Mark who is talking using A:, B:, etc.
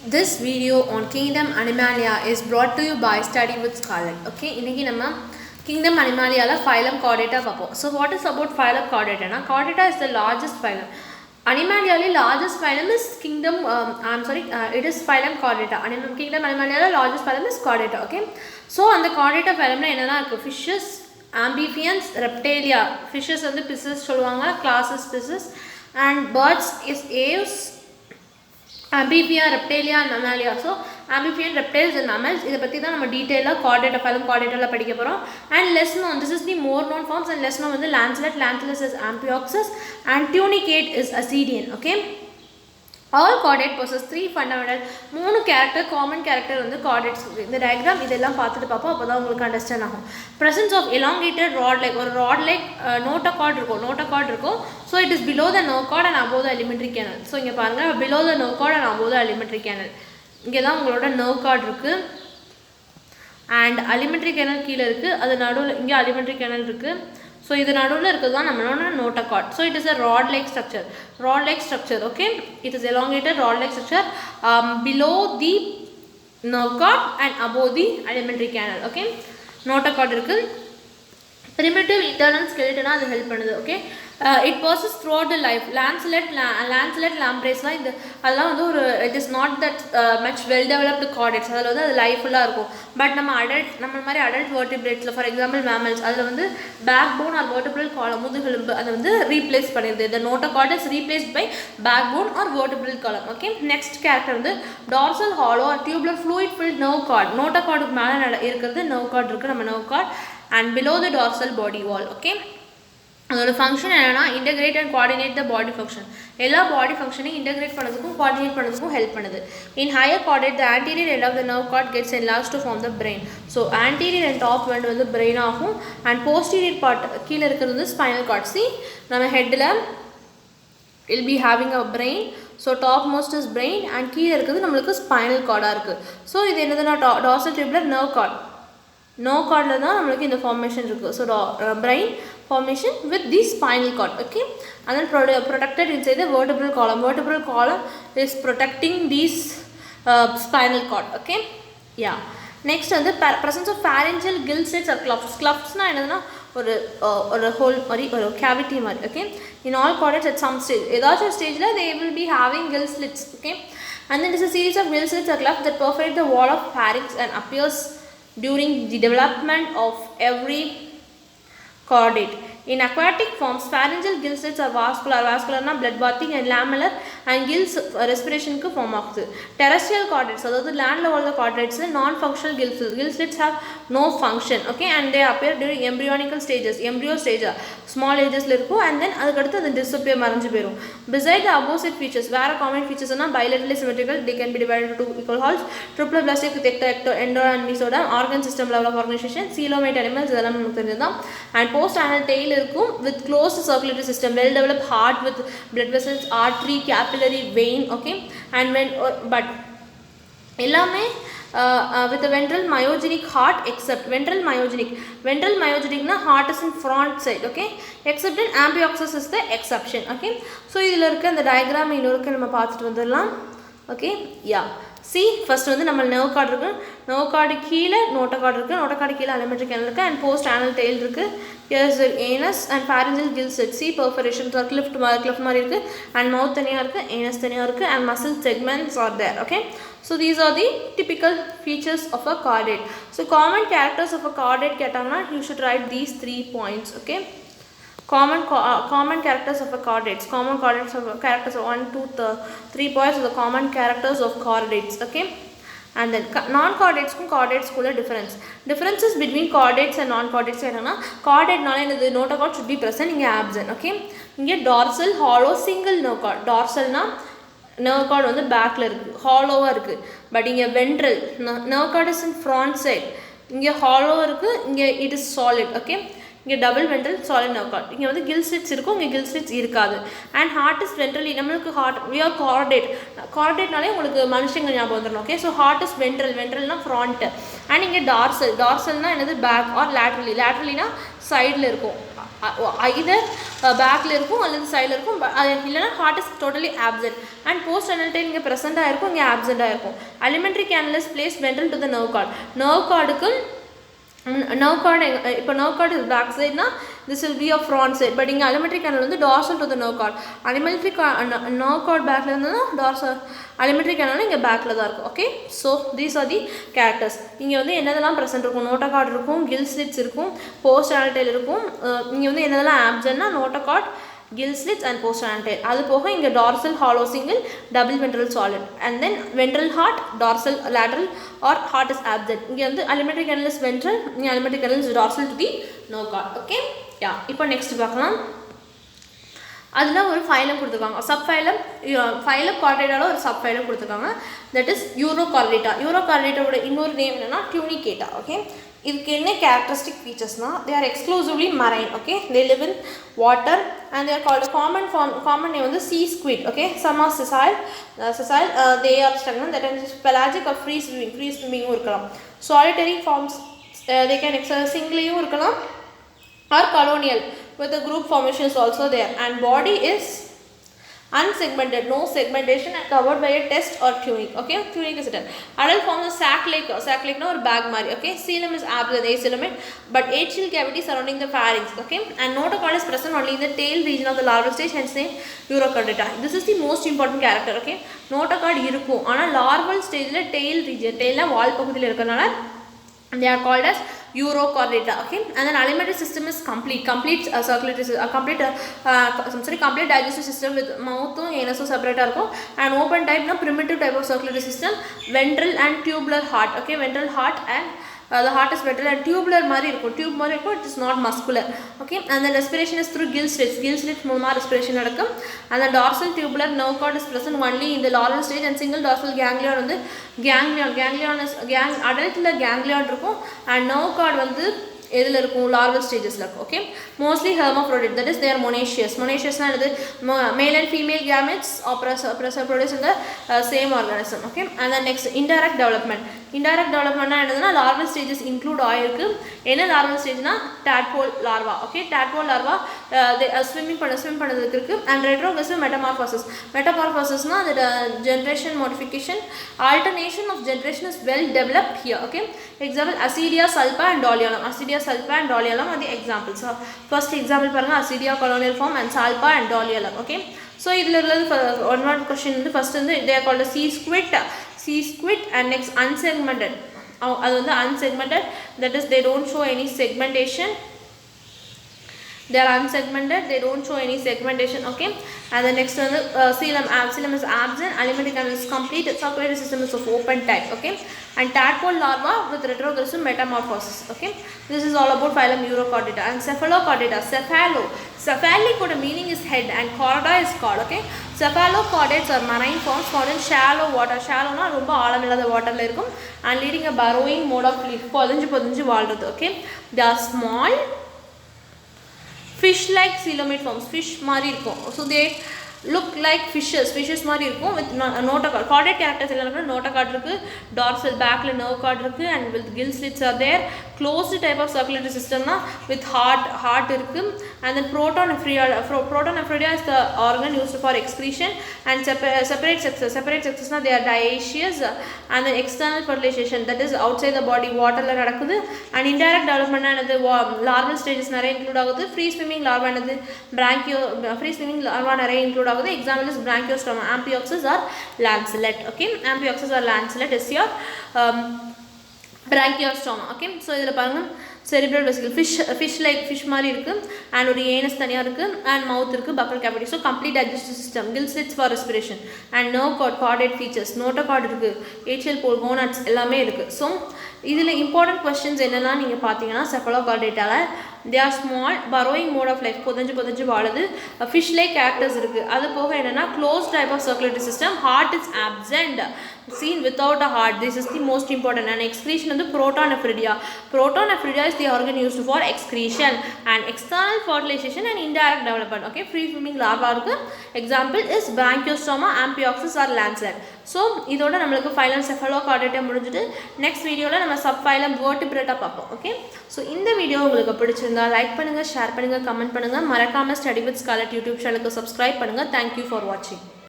A: This video on Kingdom Animalia is brought to you by Study with Scarlet. Okay, இன்னைக்கு நம்ம Kingdom Animaliaல phylum Chordata பார்ப்போம். So what is about phylum Chordata? Chordata is the largest phylum. Animaliaல largest phylum is Kingdom it is phylum Chordata. Kingdom Animaliaல largest phylum is Chordata. Okay, so அந்த Chordata phylumல என்னென்ன இருக்கு? Fishes, amphibians, reptilia. Fishes வந்து pisces சொல்லுவாங்க, classes pisces, and birds is aves, Amphibia, Reptilia and Mammalia. So, amphibian, reptiles and mammals. This is the detail of chordata, phylum chordata. And less known, this is the more known forms, and less known is the lancelet. Lancelet is Amphioxus and tunicate is Ascidian. Okay. All chordate possess three fundamental, common character on the chordates. The diagram is understand. Presence of elongated rod like or rod like notochord. So it is below the nerve cord and above the alimentary canal. So below the nerve cord and above the alimentary canal. Nerve cord and alimentary canal கீழ இருக்கு. அது நடுவுல இங்க alimentary canal இருக்கு. So இது நடுவுல இருக்குது தான் நம்மளோட notochord. So it is a rod like structure. Okay, it is elongated rod like structure below the nerve cord and above the alimentary canal. Okay, notochord இருக்கு. Primitive internal skeleton அது help பண்ணுது. Okay, it passes throughout the life. Lancelet lampreys இந்த அதெல்லாம் வந்து ஒரு it is not that much well developed chordates. அதல வந்து அது லைஃப்ஃபுல்லா இருக்கும். பட் நம்ம மாதிரி adult vertebrates for example mammals அதல வந்து backbone or vertebral column முதுகெலும்பு அது வந்து replace பண்ணிருது. The notochord is replaced by backbone or vertebral column. Okay, next character வந்து dorsal hollow or tubular fluid filled nerve cord. notochord மேல இருக்குது nerve cord இருக்கு நம்ம nerve cord and below the dorsal body wall. Okay, அதோட function என்னன்னா integrate and coordinate the body function. எல்லா body functioning integrate பண்ணதுக்கும் coordinate பண்ணதுக்கும் help பண்ணுது. In higher chordate the anterior end of the nerve cord gets enlarged to form the brain. So anterior and top end வந்து brain ஆகும் and posterior part கீழ இருக்குது வந்து spinal cord. See நம்ம headல will be having a brain. So topmost is brain and கீழ இருக்குது நமக்கு spinal cord இருக்கு. So இது என்னதுன்னா dorsal tubular nerve cord. Nerve cord la dhaan namakku indha formation irukku. So brain formation with the spinal cord. Okay, and then protected inside the vertebral column is protecting these spinal cord. Okay, yeah. Next on the presence of pharyngeal gill slits or clefts na enadana ஒரு hole mari or cavity mari. Okay, in all chordates at some stage edacha stage la they will be having gill slits. Okay, and then it is a series of gill slits or clefts that perforate the wall of pharynx and appears during the development of every chordate. In aquatic forms, pharyngeal gill slits are vascular na blood bathing and lamellar and gills respiration ku form ஆகுது. Terrestrial chordates அதாவது land level the chordates non-functional gill slits have no function. Okay, and they appear during embryonical stages, embryo stage small ages la இருக்கும் and then அதுக்கு அடுத்து அது disappear மறைஞ்சு போயிடும். Beside the opposite features, வேற common features na bilaterally symmetrical, they can be divided into two equal halves, triploblastic with ecto endo and mesoderm, organ system level of organization, coelomate animals இதெல்லாம் நமக்கு தெரிஞ்சதுதான். And post anal tail இருக்கும் with closed circulatory system, well developed heart with blood vessels, artery, capillary, vein. Okay, and when but எல்லாமே with the ventral myogenic heart except ventral myogenic na heart is in front side. Okay, except in amphioxus is the exception. Okay, so idhula irukka and diagram innorukku nama paathittu vandalam. Okay, yeah. See, first வந்து நம்ம nerve cord இருக்கு, nerve cord கீழ notochord இருக்கு, notochord கீழ alimentary canal இருக்கு and post anal tail இருக்கு. Here is the anus and pharyngeal gill slits. See perforation or cleft மாதிரி இருக்கு and mouth தனியா இருக்கு, anus தனியா இருக்கு and muscle segments are there. Okay, so these are the typical features of a chordate. So common characters of a chordate கேட்டாங்கன்னா you should write these 3 points. Okay, common characters of a chordates. Common characters of 1, 2, 3 points of the common characters of chordates. Okay, and then non-chordates kum chordates kulla differences between chordates and non-chordates enna chordate nala enadhu notochord should be present, inga absent. Okay, inga dorsal hollow single nerve cord. Dorsal na nerve cord வந்து backல இருக்கு, hollow இருக்கு. But இங்க ventral nerve cord is in front side, இங்க hollow இருக்கு, இங்க it is solid. Okay, இங்க double ventral solid nerve cord, இங்க வந்து gill slits இருக்கும், இங்க gill slits இருக்காது. and heart is ventrally, நமக்கு heart we are chordate நாலே உங்களுக்கு மனுஷங்க ஞாபகம் வந்துரும். Okay, so heart is ventral na front and இங்க dorsal na என்னது back or laterally na sideல இருக்கும். ஐதர் பேக்கில் இருக்கும் அல்லது சைடில் இருக்கும், இல்லைனா heart is totally absent. And post anal tail இங்கே ப்ரெசென்ட்டாக இருக்கும், இங்கே ஆப்சென்ட்டாக இருக்கும். Alimentary canal is place ventral to the nerve cord. Nerve கார்டுக்கு நர்வ் கார்டு இப்போ நர்வ் கார்டு இது பேக் சைட்னா this will be of front side. But இங்கே அலிமெண்ட்ரி கேனல் வந்து dorsal to the nerve cord. Alimentary nerve cord பேக்கில் இருந்ததுன்னா dorsal, alimentary canal இங்கே பேக்கில் தான் இருக்கும். Okay, so these are the characters. இங்கே வந்து என்னதெல்லாம் ப்ரெசென்ட் இருக்கும், நோட்டோகார்ட் இருக்கும், கில் ஸ்லிட்ஸ் இருக்கும், போஸ்ட் அனல்டைல் இருக்கும். இங்கே வந்து என்னதெல்லாம் ஆப்சென்ட்னா notochord, gill slits and post anal. அது போக இங்க dorsal hollow single double ventral solid and then ventral heart, dorsal lateral or heart is absent. இங்க வந்து alimentary canal is ventral, இங்க alimentary canal is dorsal to the nerve cord. Okay, yeah. இப்போ next பார்க்கலாம். அதுல ஒரு phylum கொடுத்துருக்காங்க, subphylum. Phylum கார்டேட்டால ஒரு subphylum கொடுத்துருக்காங்க, தட் இஸ் யூரோகார்டேட்டா. யூரோகார்டேட்டாவோட இன்னொரு நேம் என்னன்னா டியூனிகேட்டா. ஓகே, இதுக்கு என்ன கேரக்டரிஸ்டிக் ஃபீச்சர்ஸ்னா, they are exclusively marine. Okay, they live in water and they are called common name வந்து sea squirt. Okay, some are sessile, தே ஆர் stagnant, that is pelagic or free swimming இருக்கலாம். Solitary forms, they can singly-யும் இருக்கலாம் or colonial with the group formations also there. And body is unsegmented, no segmentation and covered by a test or tunic. Okay, tunic is written. Adult form is sac-like na or bag mari. Okay, coelom is absent, acoelomate, but atrial cavity surrounding the pharynx. Okay, and notochord is present only in the tail region of the larval stage, hence name Urochordata. This is the most important character. Okay, notochord irukum ana larval stage la tail region, tail la wall pagudhila irukanaala they are called as Urochordata. Okay, and then alimentary system is complete circulatory complete complete digestive system with mouth anus separate irukum and open type na primitive type of circulatory system, ventral and tubular heart. Okay, ventral heart and the heart is ventral and tubular mari irukum, tube mari irukum, it is not muscular. Okay, and then respiration is through gill slits moolama respiration nadakum. And the dorsal tubular nerve cord is present only in the larval stage and single dorsal ganglion வந்து ganglion is adult la ganglion irukum and nerve cord வந்து எதில் இருக்கும், larval stages ல இருக்கும். Okay, mostly hermaphrodite, that is they are monoecious. monoecious-னா என்னது, male and female gametes produced in the same organism. Okay, and then next indirect development. indirect development-னா என்னதுன்னா larval stages include ஆயிருக்கு. என்ன larval stage-னா tadpole larva. Okay, tadpole larva they swim பண்ணதுக்கு இருக்கு. and retrogressive metamorphosis-னா the generation modification, alternation of generation is well developed here. Okay, example Acidia sulpa and Doliolum. Acidia sulpa and Doliolum are the examples. So first example paranga Acidia colonial form and sulpa and Doliolum. Okay, so idhula one question வந்து first வந்து they are called a sea squid and next unsegmented. அது வந்து unsegmented, that is they don't show any segmentation. They are unsegmented, they don't show any segmentation. Okay, and the next one coelom is absent, alimentary canal is complete, circulatory system is of open type. Okay, and tadpole larva with retrogressive metamorphosis. Okay, this is all about phylum Urochordata. And cephalochordata, cephalic oda meaning is head and chorda is cord. Okay, cephalochordates are marine forms found in shallow water. Shallow na romba aalam illada water la irukum and leading a burrowing mode of life, podinju vaalradhu. Okay, they are small fish like coelomate forms, fish mari irukum, so they look like fishes mari irukum with notochord. Chordate characters ella irukku, notochord irukku, dorsal back la nerve cord irukku and with gill slits are there. Closed type of circulatory system na with heart irukku and then proton nephridia is the organ used for excretion and separate sexes na they are dioecious and then external fertilization, that is outside the body water la nadakudhu. And indirect development another larval stages nare include agudhu. Free swimming larva another nare include agudhu. Example is branchiostoma, amphioxus or lancelet. Okay, amphioxus or lancelet is your branchiostoma. Okay, so idhula paranga cerebral vesicle, fish like fish mari irukku and oru anus thaniya irukku and mouth irukku, buccal cavity, so complete digestive system, gill slits for respiration and nerve cord, chordate features, notochord irukku, atrial pole, gonads ellame irukku. So idhula important questions enna neenga pathina cephalochordata la they are small, burrowing mode of life, podinju vaaludhu, fish like characters irukku. adu poga enna closed type of circulatory system, heart is absent, seen without a heart, this is the most important. And excretion of the proton nephridia is the organ used for excretion and external fertilization and indirect development. Okay, free swimming larva irukku, example is branchiostoma, amphioxus or lancelet. So idoda namakku phylum cephalochordata mudinjittu. Next video la nama subphylum vertebrata paapom. Okay, so இந்த video உங்களுக்கு பிடிச்சிருந்தா பிடிச்சிருந்தா like பண்ணுங்கள், share பண்ணுங்கள், comment பண்ணுங்கள். மறக்காமல் study with ஸ்காலட் YouTube சேனலுக்கு subscribe பண்ணுங்கள். தேங்க்யூ ஃபார் வாட்சிங்.